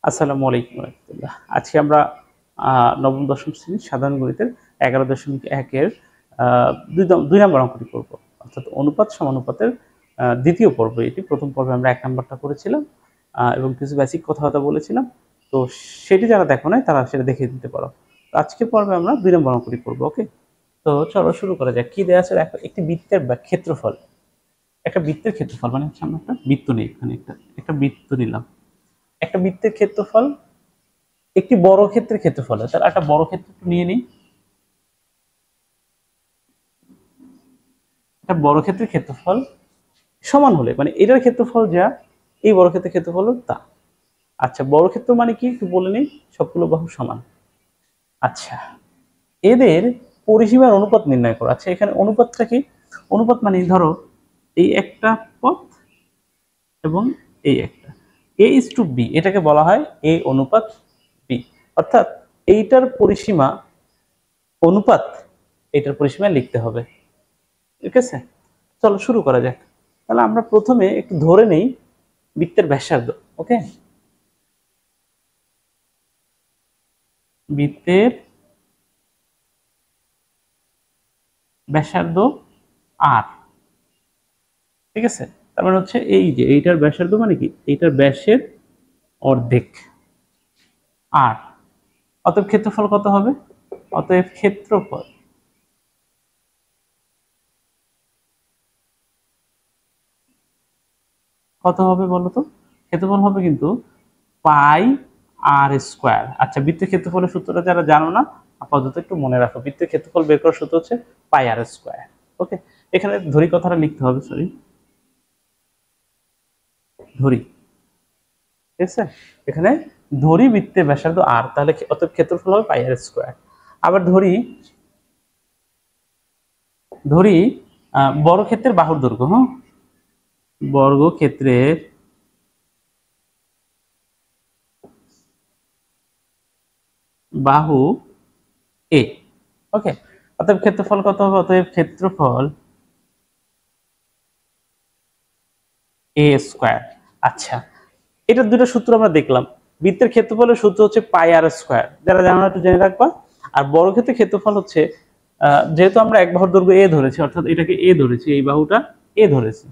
আসসালামু আলাইকুম রহমতুল্লাহ। আজকে আমরা নবম দশম শ্রেণীর সাধারণ গণিতের 11.1 এর দুই নম্বর অঙ্কটি করব, অর্থাৎ অনুপাত সমানুপাতের দ্বিতীয় পর্ব। এটি প্রথম পর্বে আমরা 1 নম্বরটা করেছিলাম এবং কিছু বেসিক কথাবার্তা বলেছিলাম। তো সেটি যারা দেখো নাই তারা সেটা দেখে দিতে পারো। তো আজকের পর্বে আমরা 2 নম্বর অঙ্কটি করব। ওকে, তো চলো শুরু করা যাক। কি দেওয়া আছে দেখো, একটি বৃত্তের ক্ষেত্রফল, একটা বৃত্তের ক্ষেত্রফল মানে হচ্ছে আমরা একটা বৃত্ত নেই, এখানে একটা বৃত্ত নিলাম। একটা বৃত্তের ক্ষেত্রফল একটি বড় ক্ষেত্রের ক্ষেত্রফল, তাহলে একটা বড় ক্ষেত্র নিয়ে নিই। একটা বড় ক্ষেত্রের ক্ষেত্রফল সমান হলে, মানে এটার ক্ষেত্রফল যা, এই বড় ক্ষেত্রের ক্ষেত্রফল তা। আচ্ছা, বড় ক্ষেত্র মানে কি একটু বলে নিই। সবগুলো বাহু সমান। আচ্ছা, এদের পরিসীমার অনুপাত নির্ণয় করো। আচ্ছা, এখানে অনুপাতটা কি? অনুপাত মানে ধরো এই একটা পথ এবং এই একটা, A:B, এটাকে বলা হয় A অনুপাত B। অর্থাৎ এইটার পরিসীমা অনুপাত এইটার পরিসীমায় লিখতে হবে। ঠিক আছে, চলো শুরু করা যাক। তাহলে আমরা প্রথমে একটু ধরে নেই বৃত্তের ব্যাসার্ধ। ওকে, বৃত্তের ব্যাসার্ধ আর, ঠিক আছে। তার মানে হচ্ছে এই যে এইটার ব্যাসার্ধ মানে কি, এইটার ব্যাসের অর্ধেক আর। অতএব ক্ষেত্রফল কত হবে? অতএব ক্ষেত্রফল কত হবে বলো তো? ক্ষেত্রফল হবে কিন্তু পাই আর স্কোয়ার। আচ্ছা, বৃত্তের ক্ষেত্রফলের সূত্রটা যারা জানো না, আপাতত একটু মনে রাখো। বৃত্তের ক্ষেত্রফল বের করার সূত্র হচ্ছে পাই আর স্কোয়ার। ওকে, এখানে ধরি কথাটা লিখতে হবে, সরি, ধরি। ঠিক আছে, এখানে ধরি বৃত্তের ব্যাসার্ধ আর, তাহলে অতএব ক্ষেত্রফল হবে পাই আর স্কোয়ার। আবার ধরি ধরি বর্গ ক্ষেত্রের বাহুর দৈর্ঘ্য। হ্যাঁ, বর্গ ক্ষেত্রের বাহু এ। ওকে, অতএব ক্ষেত্রফল কত হবে? অতএব ক্ষেত্রফল এ স্কোয়ার। আচ্ছা, এটার দুটো সূত্র আমরা দেখলাম। বৃত্তের ক্ষেত্রফলের সূত্র হচ্ছে পাই আর স্কোয়ার, যারা জানো না একটু জেনে রাখবা। আর বড় ক্ষেত্রের ক্ষেত্রফল হচ্ছে, যেহেতু আমরা এক বাহুর দৈর্ঘ্য এ ধরেছি, অর্থাৎ এটাকে এ ধরেছি, এই বাহুটা এ ধরেছি,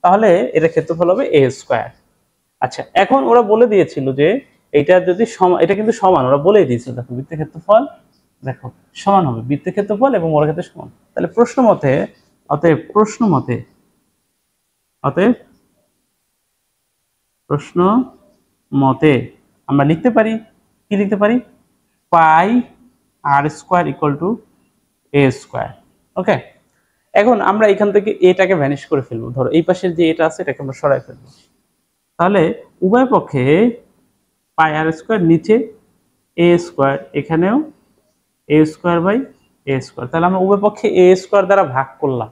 তাহলে এটা ক্ষেত্রফল হবে এ স্কোয়ার। আচ্ছা, এখন ওরা বলে দিয়েছিল যে এটা যদি সমান, এটা কিন্তু সমান, ওরা বলেই দিয়েছিল। দেখো বৃত্তের ক্ষেত্রফল দেখো সমান হবে, বৃত্তের ক্ষেত্রফল এবং বর্গ ক্ষেত্রের সমান। তাহলে প্রশ্ন মতে, অতএব প্রশ্ন মতে আমরা লিখতে পারি, কি লিখতে পারি? Pi r square equal to a square. Okay, এখন আমরা এখান থেকে এটাকে ভ্যানিশ করে ফেলবো। ধরো এই পাশের যে এটা আছে এটাকে আমরা সরাই ফেলবো। তাহলে উভয় পক্ষে পাই আর স্কোয়ার, নিচে এ স্কোয়ার, এখানেও এ স্কোয়ার বাই এ স্কোয়ার। তাহলে আমরা উভয় পক্ষে এ স্কোয়ার দ্বারা ভাগ করলাম,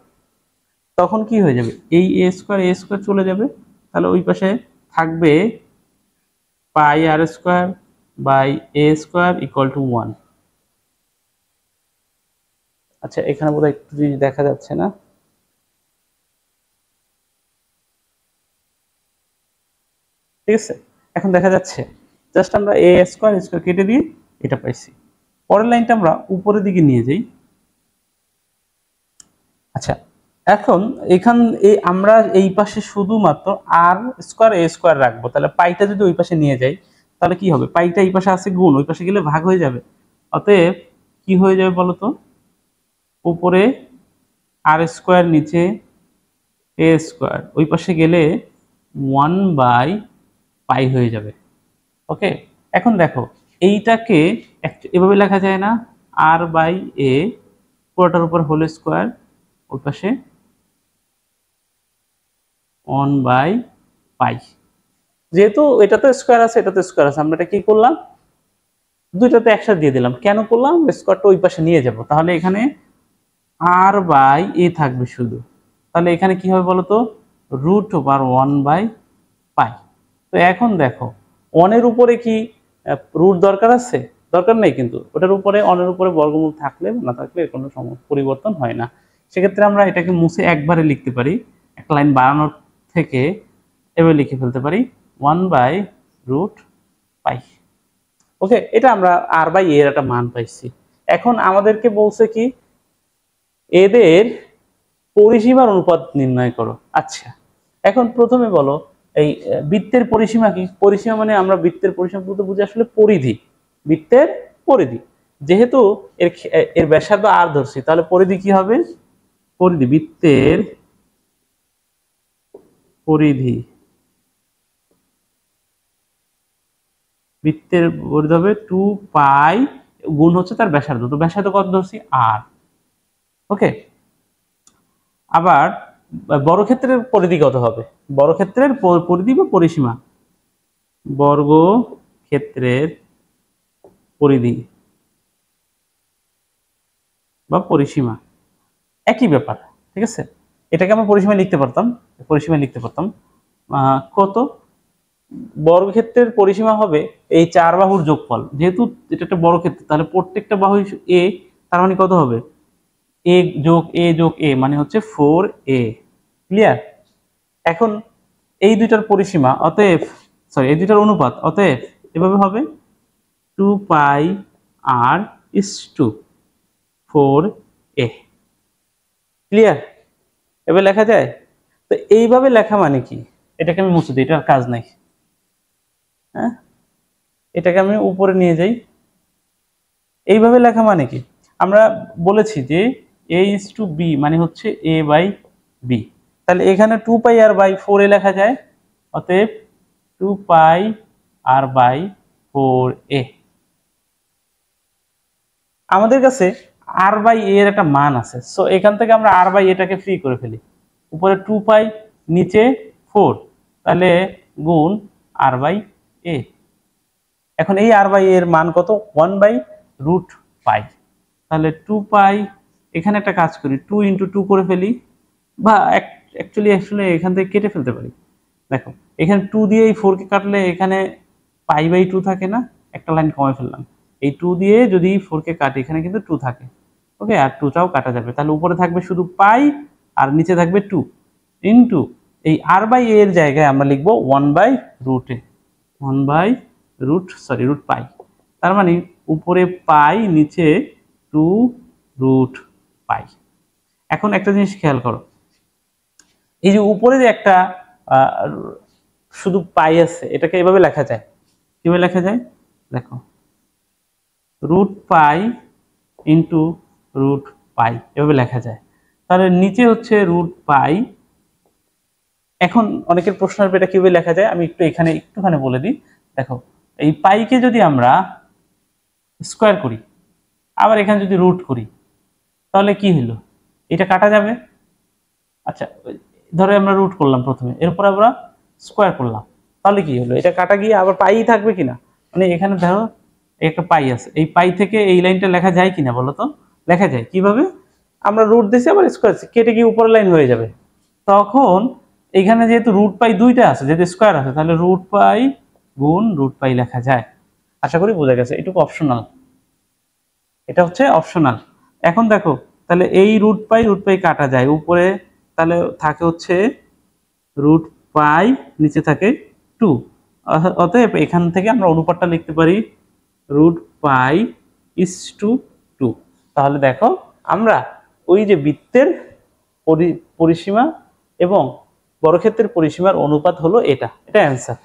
তখন কি হয়ে যাবে? এই এ স্কোয়ার চলে যাবে। তাহলে ওই পাশে থাকবে pi r square by a square equal to 1। আচ্ছা, এখানে বোধহয় একটু জিনিস দেখা যাচ্ছে না। ঠিক আছে, এখন দেখা যাচ্ছে। জাস্ট আমরা এ স্কোয়ার কেটে দিয়ে এটা পাইছি। পরের লাইনটা আমরা উপরের দিকে নিয়ে যাই। আচ্ছা, এখন আমরা এই পাশে শুধুমাত্র আর স্কোয়ার এ স্কোয়ার রাখবো। তাহলে পাইটা যদি ওই পাশে নিয়ে যাই, তাহলে কি হবে? পাইটা এই পাশে আছে গুণ, ওই পাশে গেলে ভাগ হয়ে যাবে। অতএব কি হয়ে যাবে বলতো? উপরে আর স্কোয়ার, নিচে এ স্কোয়ার, ওই পাশে গেলে 1/পাই হয়ে যাবে। ওকে, এখন দেখো এইটাকে এভাবে লেখা যায় না? আর বাই এ পুরোটার উপর হোল স্কোয়ার, ওই পাশে 1/পাই। যেহেতু এটাতে স্কোয়ার আছে, এটাতে স্কোয়ার আছে, আমরা এটা কি করলাম? দুইটাতে একসাথে দিয়ে দিলাম। কেন করলাম? স্কোয়ারটা ওই পাশে নিয়ে যাব, তাহলে এখানে আর বাই এ থাকবে শুধু। তাহলে এখানে কি হবে বলতো? √1/পাই। তো এখন দেখো, অনের উপরে কি রুট দরকার আছে? দরকার নেই, কিন্তু ওটার উপরে, অনের উপরে বর্গমূল থাকলে না থাকলে এর কোনো পরিবর্তন হয় না। সেক্ষেত্রে আমরা এটাকে মুছে একবারে লিখতে পারি, একটা লাইন বাড়ানোর থেকে এভাবে লিখে ফেলতে পারি 1/√, পাই। ওকে, এটা আমরা আর বাই এর একটা মান পাইছি। এখন আমাদেরকে বলছে কি এদের পরিসীমার অনুপাত নির্ণয় করো। আচ্ছা, এখন প্রথমে বলো এই বৃত্তের পরিসীমা কি? পরিসীমা মানে আমরা বৃত্তের পরিসীমা বলতে বুঝি আসলে পরিধি, বৃত্তের পরিধি। যেহেতু এর এর ব্যাসার্ধ আর ধরছি, তাহলে পরিধি কি হবে? পরিধি, বৃত্তের পরিধি, বৃত্তের পরিধি হবে 2 পাই গুণ হচ্ছে তার ব্যাসার্ধ। তো ব্যাসার্ধ কত ধরছি? আর। ওকে, আবার বর্গক্ষেত্রের পরিধি কত হবে? বর্গক্ষেত্রের পরিধি বা পরিসীমা, বর্গক্ষেত্রের পরিধি বা পরিসীমা একই ব্যাপার, ঠিক আছে? এটাকে আমরা পরিসীমায় লিখতে পারতাম, পরিসীমায় লিখতে পারতাম কত? বর্গক্ষেত্রের পরিসীমা হবে এই 4 বাহুর যোগফল। যেহেতু এটা একটা বর্গক্ষেত্র, তাহলে প্রত্যেকটা বাহু এ, তার মানে কত হবে? এ যোগ এ যোগ এ মানে হচ্ছে 4a। ক্লিয়ার? এখন এই দুইটার পরিসীমা, অতএব সরি এই দুইটার অনুপাত, অতএব এভাবে হবে 2 পাই আর ইস টু 4a। ক্লিয়ার? এবার লেখা যায়? তো এইভাবে লেখা মানে কি? এটাকে আমি মুছে দিই, এটার কাজ নাই। হ্যাঁ, এটাকে আমি উপরে নিয়ে যাই। এইভাবে লেখা মানে কি? আমরা বলেছি যে a is to b মানে হচ্ছে a বাই b। তাহলে এখানে 2 পাই আর বাই 4a লেখা যায়, অতএব 2 পাই আর বাই 4a। আমাদের কাছে আর বাই a এর একটা মান আছে, সো এখান থেকে আমরা আর বাই এটাকে ফ্রি করে ফেলি। উপরে 2 পাই, নিচে 4, তাহলে গুণ আর বাই a। এখন এই আর বাই এর মান কত? 1 বাই রুট পাই। তাহলে 2 পাই, এখানে একটা কাজ করি, 2 ইন্টু 2 করে ফেলি, বা অ্যাকচুয়ালি এখান থেকে কেটে ফেলতে পারি। দেখো এখানে 2 দিয়ে এই 4 কে কাটলে এখানে পাই বাই 2 থাকে না, একটা লাইন কমে ফেললাম। এই 2 দিয়ে যদি 4 কে কাটি, এখানে কিন্তু 2 থাকে। ওকে, আর 2টাও কাটা যাবে, তাহলে উপরে থাকবে শুধু পাই আর নিচে থাকবে 2 ইন্টু এই আর বাই এর জায়গায় আমরা লিখবো 1 বাই রুট এ, 1 বাই রুট পাই। তার মানে উপরে পাই, নিচে 2 রুট পাই। এখন একটা জিনিস খেয়াল করো, এই যে উপরে যে একটা শুধু পাই আছে, এটাকে এভাবে লেখা যায়। কিভাবে লেখা যায়? দেখো, root pi into root pi, এভাবে লেখা যায়। তাহলে নিচে হচ্ছে রুট পাই। এখন অনেকের প্রশ্ন আসবে এটা কিভাবে লেখা যায়, আমি একটুখানি বলে দিই। দেখো, এই পাইকে যদি আমরা স্কোয়ার করি, আবার এখানে যদি রুট করি, তাহলে কি হলো? এটা কাটা যাবে। আচ্ছা, ধরো আমরা রুট করলাম প্রথমে, এরপর আমরা স্কোয়ার করলাম, তাহলে কি হলো? এটা কাটা গিয়ে আবার পাই থাকবে কিনা? মানে এখানে ধরো একটা পাই আছে, এই পাই থেকে এই লাইনটা লেখা যায় কিনা বলো তো? লেখা যায়। কিভাবে? আমরা রুট দিছি আবার স্কোয়ার, কেটে গিয়ে উপরের লাইন হয়ে যাবে। তখন এখানে যেহেতু রুট পাই দুইটা আছে, যেহেতু স্কোয়ার আছে, তাহলে রুট পাই গুণ রুট পাই লেখা যায়। আশা করি বোঝা গেছে, এটুকু অপশনাল, এটা হচ্ছে অপশনাল। এখন দেখো, তাহলে এই রুট পাই কাটা যায় উপরে, তাহলে থাকে হচ্ছে রুট পাই, নিচে থাকে 2। অতএব এখান থেকে আমরা অনুপাতটা লিখতে পারি রুট পাই ইস টু 2। তাহলে দেখো, আমরা ওই যে বৃত্তের পরিসীমা এবং বর্গক্ষেত্রের পরিসীমার অনুপাত হলো এটা অ্যান্সার।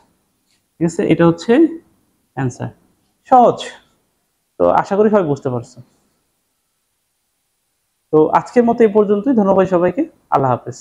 ঠিক আছে, এটা হচ্ছে অ্যান্সার। সহজ। তো আশা করি সবাই বুঝতে পারছো। তো আজকের মতো এই পর্যন্তই। ধন্যবাদ সবাইকে। আল্লাহ হাফেজ।